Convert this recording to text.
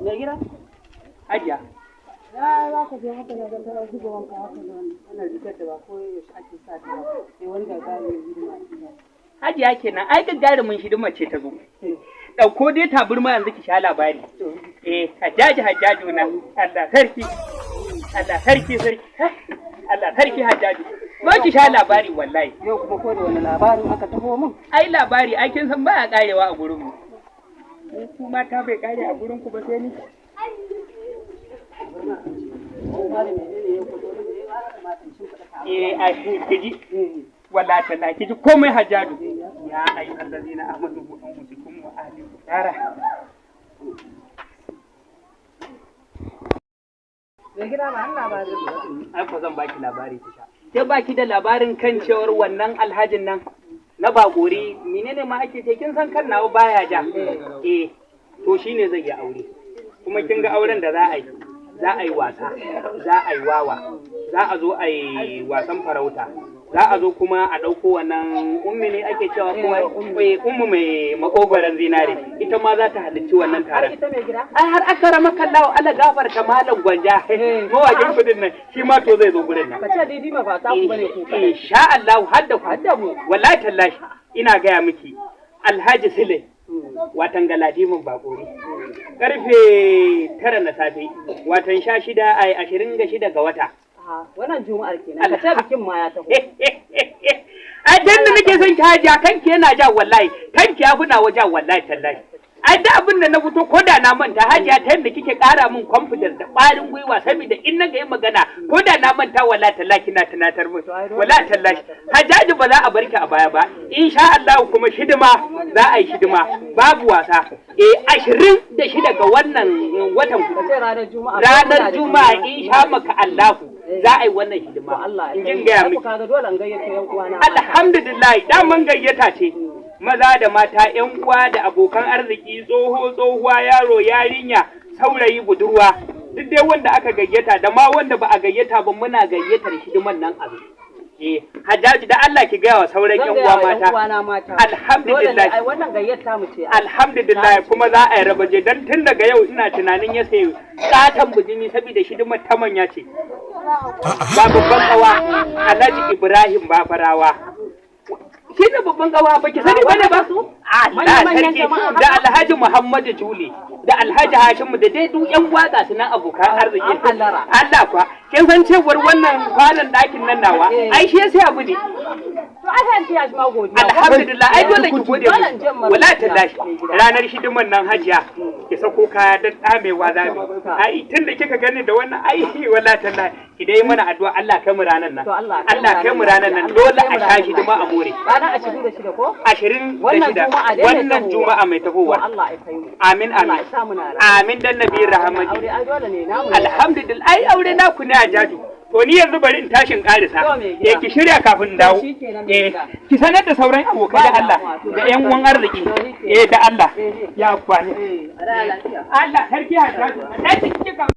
Me gida? Hajiya. Ya za ka je haka da ta zuba wanka haka da wannan rigar da ba ko yaushe ake sa ta ba. Sai wani gagarumin hidima a gida. Hajiya kenan, ai gagarumin hidima ce ta zo. Ɗauko dai taburma yanzu ki sha labari. Hajjaju na Allah sarki. Allah sarki. Allah sarki Hajjaju. Ba ki sha labari wallahi. Yau kuma ko da wani labarin aka taho min? Ai labari ai kin san baya karewa a gurin mu. Ku mata bai kare a gurin ku ba sai ni. Ai kiji. Wallahi tallahi kiji komai Hajjaju. Ya ayyuhal ladina amanu bi anfusikum wa ahlikum nara. Me gida ba Allah ba zai. Ai ko zan baki labari ki sha. Ke baki da labarin kan cewar wannan alhajin nan na bagori menene ma ake ce kin san kan nawa baya ja. To shine zai yi aure. Kuma kin ga auren da za a yi wasa, za a yi wawa, za a zo a yi wasan farauta. Za a zo kuma a ɗauko wannan ummi ne ake cewa kuma ummu mai makogoron zinare ita ma za ta halarci wannan taron. Ai har aka rama kallawa Allah gafarta malam gwanja mawakin kudin nan shi ma to zai zo gurin nan. Ka ce dai ba ta ku bane ku. Insha Allah hadda mu wallahi tallahi ina gaya miki Alhaji Sule watan Galadimin Bakori karfe 9 na safe watan 26 ga wata. Wannan juma'ar kenan ka ce bikin ma ya taho. A dan da nake son ki hajiya kanki yana ja wallahi kanki ya funa waja wallahi tallahi. Ai da abin da na fito ko da na manta hajiya ta yadda kike ƙara min confidence da ƙwarin gwiwa saboda in na ga yi magana ko da na manta wallahi tallahi kina tunatar min wallahi tallahi Hajjaji ba za a barki a baya ba insha Allah kuma hidima za a yi hidima babu wasa 26 ga wannan watan ranar juma'a insha maka Allahu za a yi wannan hidima. Kin gaya miki. Alhamdulillah daman gayyata ce. Maza da mata, ƴan uwa da abokan arziki, tsohuwa, yaro, yarinya, saurayi, budurwa. Duk dai wanda aka gayyata da ma wanda ba a gayyata ba muna gayyatar hidiman nan abu. Hajjaji da Allah ki gaya wa sauran ƴan uwa mata. Alhamdulillah. Ai wannan gayyata mu ce. Alhamdulillah kuma za a yi rabaje dan tun daga yau ina tunanin ya sayi katon bijimi saboda hidimar ta manya ce. Ba babban kawa Alhaji Ibrahim Bafarawa. Shi ne babban kawa ba ki sani bane ba su? Allah sarki da Alhaji Muhammadu Juli da Alhaji Hashimu da dai duk ƴan waka su nan abokan arziki. Allah kwa kin san cewar wannan kwanan ɗakin nan nawa ai shi sai abu ne. To ai sai ya shi ma godiya. Alhamdulillah ai dole ki gode mu. Wallahi tallahi ranar hidiman nan hajiya ki sako kaya dan damewa zabi. Ai tunda kika gani da wannan ai wallahi tallahi ki dai mana addu'a Allah kai mu ranar nan. Allah kai mu ranar nan dole a sha hidima a more. Ranar 26 ko? 26 wannan juma'a mai tafowa. Allah ya kai mu. Amin amin. Amin dan Nabi Rahmani. Aure ai dole ne namu. Alhamdulillah ai aure naku ne a jaju. To ni yanzu bari in tashin karisa. Ki shirya kafin dawo. Ki sanar da sauran abokai da Allah da ƴan uwan arziki. Da Allah. Ya kwani. Allah sarki ha jaju.